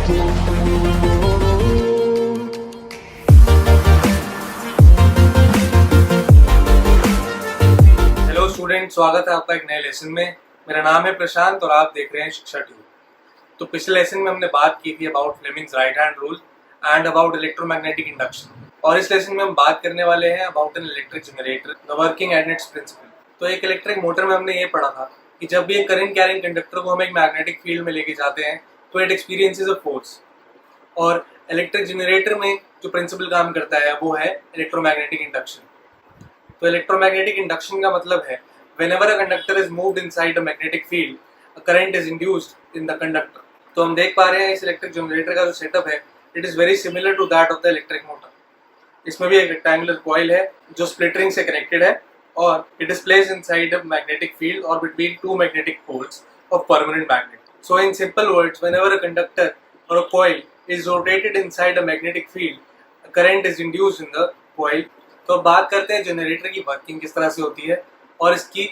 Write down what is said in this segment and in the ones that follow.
Hello student, स्वागत है आपका एक नए लेसन में। मेरा नाम है प्रशांत और आप देख रहे हैं शिक्षा ट्यूब। तो पिछले लेसन में हमने बात की थी about Fleming's right hand rule and about electromagnetic induction, और इस लेसन में हम बात करने वाले हैं about an electric generator, the working and its principle. तो एक इलेक्ट्रिक मोटर में हमने ये पढ़ा था कि जब भी एक करंट कैरिंग कंडक्टर को हम एक मैग्नेटिक फील्ड में लेके जाते हैं तो इट एक्सपीरियंसेस अ फोर्स, और इलेक्ट्रिक जनरेटर में जो प्रिंसिपल काम करता है वो है इलेक्ट्रोमैग्नेटिक इंडक्शन। तो इलेक्ट्रोमैग्नेटिक इंडक्शन का मतलब है whenever a conductor is moved inside a magnetic field, a current is induced in the conductor। तो हम देख पा रहे हैं इस इलेक्ट्रिक जनरेटर का जो सेटअप है, it is very similar to that of the electric motor. इसमें भी एक रेक्टेंगुलर कॉइल है जो स्प्लिट रिंग से कनेक्टेड है, और it is placed inside a magnetic field और between two magnetic poles of permanent magnet. So in simple words, whenever a conductor or a coil is rotated inside a magnetic field, a current is induced in the coil। तो अब बात करते हैं generator की working किस तरह से होती है और इसकी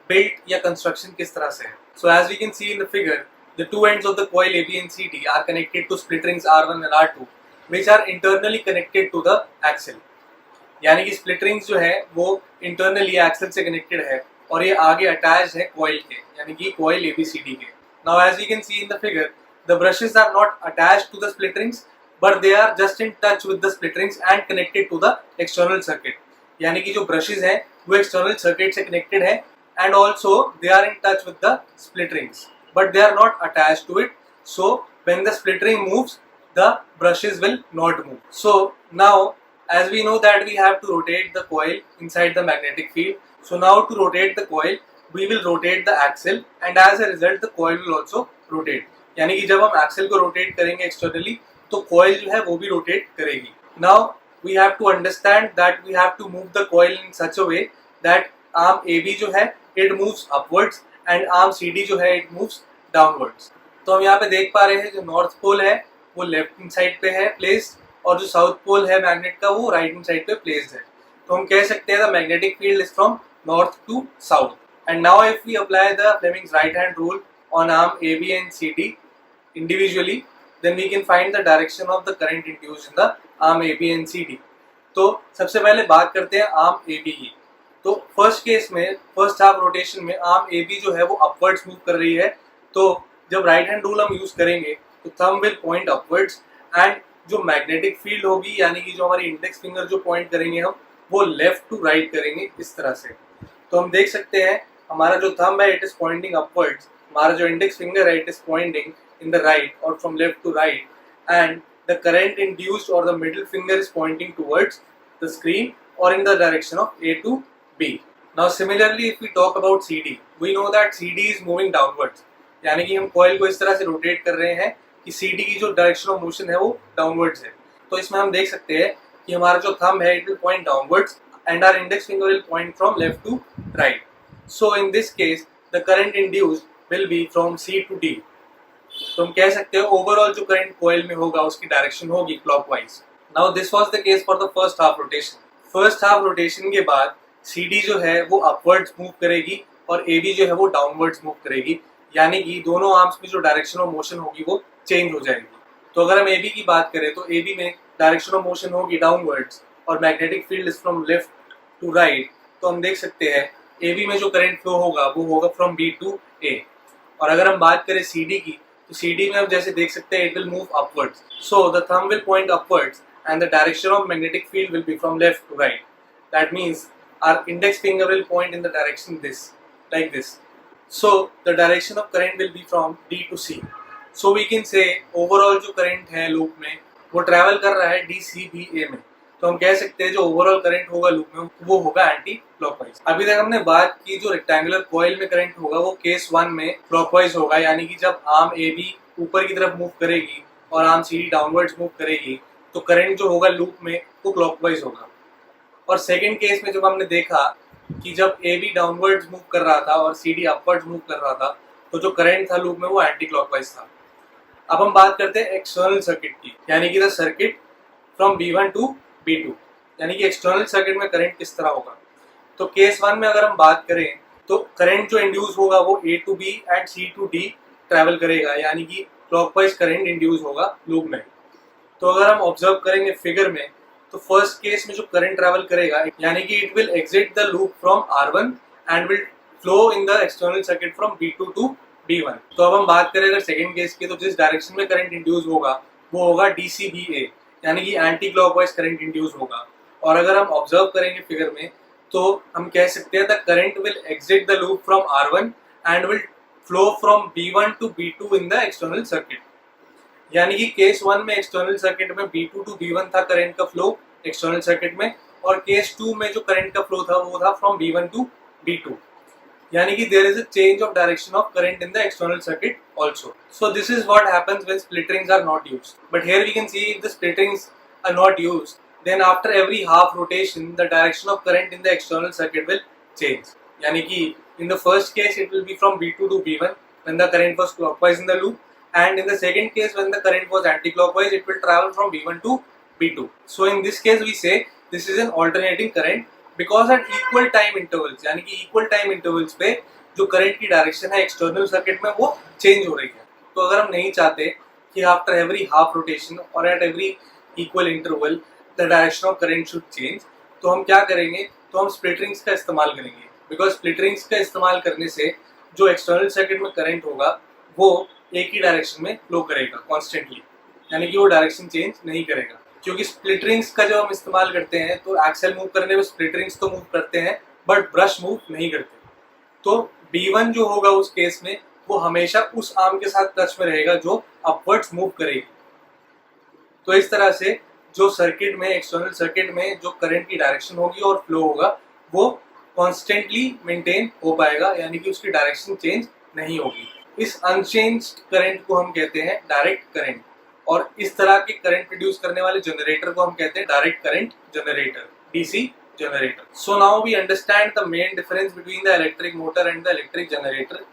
बिल्ट या कंस्ट्रक्शन किस तरह से है। So as we can see in the figure, the two ends of the coil AB and CD are connected to split rings R1 and R2 which are internally connected to the axle। यानी कि split rings जो है वो internally axle से connected है और ये आगे अटैच है कॉइल के, यानी कि कॉइल ABCD के। Now as we can see in the figure, the brushes are not attached to the split rings but they are just in touch with the split rings and connected to the external circuit। यानी कि जो brushes हैं वो external circuit से connected है and also they are in touch with the split rings but they are not attached to it, so when the split ring moves the brushes will not move। So now as we know that we have to rotate the coil inside the magnetic field, so now to rotate the coil we will rotate the axle and as a result the coil will also rotate। यानी कि जब हम Excel को rotate करेंगे externally तो coil जो है वो भी रोटेट करेगी। Now we have to understand that we have to move the coil in such a way that arm AB जो है it moves upwards and arm CD जो है इट मूव्स डाउनवर्ड्स। तो हम यहाँ पे देख पा रहे हैं जो नॉर्थ पोल है वो लेफ्ट हैंड साइड पे है प्लेस्ड, और जो साउथ पोल है मैग्नेट का वो राइट हैंड साइड पे प्लेस्ड है। तो हम कह सकते हैं the magnetic field is from north to south. And now if we apply the Fleming's right hand rule on arm AB and CD individually, then we can find the direction of the current induced in the arm AB and CD। तो सबसे पहले बात करते हैं arm AB की। तो first case में first half rotation में आर्म AB जो है वो अपवर्ड्स मूव कर रही है, तो जब राइट हैंड रूल हम यूज करेंगे तो thumb will point upwards and जो मैग्नेटिक फील्ड होगी यानी कि जो हमारी इंडेक्स फिंगर जो पॉइंट करेंगे हम वो लेफ्ट टू राइट करेंगे इस तरह से। तो हम देख सकते हैं हमारा जो थंब है इट इज पॉइंटिंग अपवर्ड्स, हमारा जो इंडेक्स फिंगर है it is pointing in the right or from left to right, and the current induced or the middle finger is pointing towards the screen or in the direction of A to B। Now similarly if we talk about CD, we know that CD is moving downwards, यानी कि हम coil को इस तरह से rotate कर रहे हैं कि CD की जो direction of motion है वो downwards है। तो इसमें हम देख सकते हैं कि हमारा जो thumb है it will point downwards and our index finger will point from left to right। So in this case the current induced will be from C to D। तो हम कह सकते हैं ओवरऑल जो करंट कॉइल में होगा उसकी डायरेक्शन होगी clockwise. Now this was the case for the first half rotation. First half rotation के बाद CD जो है वो अपवर्ड्स मूव करेगी और AB जो है वो डाउनवर्ड्स मूव करेगी, यानी कि दोनों आर्म्स में जो डायरेक्शन ऑफ मोशन होगी वो चेंज हो जाएगी। तो अगर हम AB की बात करें तो AB में डायरेक्शन ऑफ मोशन होगी डाउनवर्ड्स और magnetic field is from left to right. तो हम देख सकते हैं AB में जो करंट फ्लो होगा वो होगा फ्रॉम B टू A। और अगर हम बात करें CD की तो CD में हम जैसे देख सकते हैं it will move upwards, so the thumb will point upwards and the direction of magnetic field will be from left to right. That means our index finger will point in the direction this like this, so the direction of current will be from D to C। So we can say overall जो current है loop में वो travel कर रहा है DCBA में। तो हम कह सकते हैं जो ओवरऑल करंट होगा लूप में वो होगा एंटी क्लॉकवाइज। अभी तक हमने बात की जो रेक्टेंगुलर कॉइल में करंट होगा वो केस 1 में क्लॉकवाइज होगा, यानी कि जब आर्म AB ऊपर की तरफ मूव करेगी और आर्म CD डाउनवर्ड्स मूव करेगी तो करंट जो होगा लूप में वो क्लॉकवाइज होगा। और सेकंड केस में जब हमने देखा कि जब AB डाउनवर्ड्स मूव कर रहा था और CD अपवर्ड्स मूव कर रहा था तो जो करंट था लूप में वो एंटी क्लॉकवाइज था। अब हम बात करते हैं एक्सटर्नल सर्किट की, यानी कि the circuit from B1 to B2, यानी कि एक्सटर्नल सर्किट में करंट किस तरह होगा। तो केस 1 में अगर हम बात करें तो करंट जो इंड्यूस होगा वो A to B and C to D travel करेगा, यानी कि क्लॉकवाइज करंट इंड्यूस होगा लूप में। तो अगर हम ऑब्जर्व करेंगे फिगर में, तो फर्स्ट केस में जो करंट ट्रैवल करेगा यानी कि it will exit the loop from R1 and will flow in the external circuit from B2 to B1। तो अब हम बात करें अगर सेकेंड केस की, तो जिस डायरेक्शन में करंट इंड्यूस होगा वो होगा DCBA, यानी कि एंटी क्लॉकवाइज करंट इंड्यूस होगा। और अगर हम ऑब्जर्व करेंगे फिगर में, तो हम कह सकते हैं the current will exit the loop from R1 and will flow from B1 to B2 in the external circuit. यानी कि केस 1 में एक्सटर्नल सर्किट में B2 टू B1 था करंट का फ्लो एक्सटर्नल सर्किट में, और केस 2 में जो करंट का फ्लो था वो था फ्रॉम B1 टू B2। यानी कि there is a change of direction of current in the external circuit also. So this is what happens when split rings are not used. But here we can see if the split rings are not used, then after every half rotation the direction of current in the external circuit will change. यानी कि in the first case it will be from B2 to B1 when the current was clockwise in the loop, and in the second case when the current was anti-clockwise it will travel from B1 to B2. So in this case we say this is an alternating current because at equal time intervals, यानी कि equal time intervals पे जो current की direction है external circuit में वो change हो रही है। तो अगर हम नहीं चाहते कि आफ्टर एवरी हाफ रोटेशन और at every equal interval the direction of current should change, तो हम क्या करेंगे, तो हम स्प्लिट रिंग्स का इस्तेमाल करेंगे। बिकॉज स्प्लिट रिंग्स का इस्तेमाल करने से जो एक्सटर्नल सर्किट में करंट होगा वो एक ही डायरेक्शन में फ्लो करेगा कॉन्स्टेंटली, यानी कि वो डायरेक्शन चेंज नहीं करेगा। क्योंकि स्प्लिट रिंग्स का जब हम इस्तेमाल करते हैं तो एक्सेल मूव करने में स्प्लिट रिंग्स तो मूव करते हैं बट ब्रश मूव नहीं करते। तो B1 जो होगा उस केस में वो हमेशा उस आर्म के साथ टच में रहेगा जो अपवर्ड्स मूव करेगी। तो इस तरह से जो सर्किट में एक्सटर्नल सर्किट में जो करंट की डायरेक्शन होगी और फ्लो होगा वो कॉन्स्टेंटली मेंटेन हो पाएगा, यानी कि उसकी डायरेक्शन चेंज नहीं होगी। इस अनचेंज्ड करंट को हम कहते हैं डायरेक्ट करंट, और इस तरह के करंट प्रोड्यूस करने वाले जनरेटर को हम कहते हैं direct current generator, DC generator. So now we understand the main difference between the electric motor and the electric generator,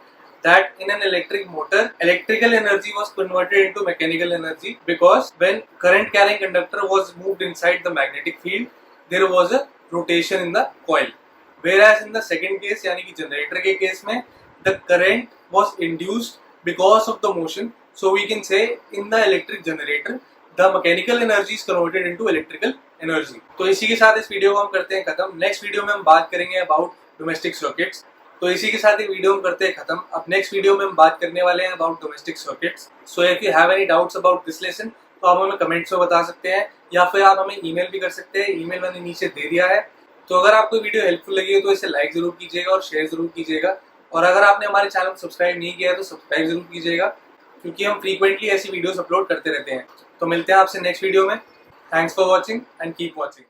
that in an electric motor electrical energy was converted into mechanical energy because when current carrying conductor was moved inside the magnetic field there was a rotation in the coil, whereas in the second case यानी कि generator के case में the current was induced because of the motion. So we can say in the electric generator the mechanical energy is converted into electrical energy. तो इसी के साथ इस video को हम करते हैं खत्म। नेक्स्ट वीडियो में हम बात करेंगे अबाउट डोमेस्टिक सर्किट्स। तो इसी के साथ ही वीडियो हम करते हैं खत्म। अब नेक्स्ट वीडियो में हम बात करने वाले हैं about domestic circuits. So if you have any doubts about this lesson तो आप हमें कमेंट्स में बता सकते हैं या फिर आप हमें ईमेल भी कर सकते हैं। ईमेल मैंने नीचे दे दिया है। तो अगर आपको वीडियो हेल्पफुल लगी हो तो इसे लाइक जरूर कीजिएगा और शेयर जरूर कीजिएगा, और अगर आपने हमारे चैनल को सब्सक्राइब नहीं किया है तो सब्सक्राइब जरूर कीजिएगा, क्योंकि हम फ्रीक्वेंटली ऐसी वीडियोस अपलोड करते रहते हैं। तो मिलते हैं आपसे नेक्स्ट वीडियो में। Thanks for watching and keep watching.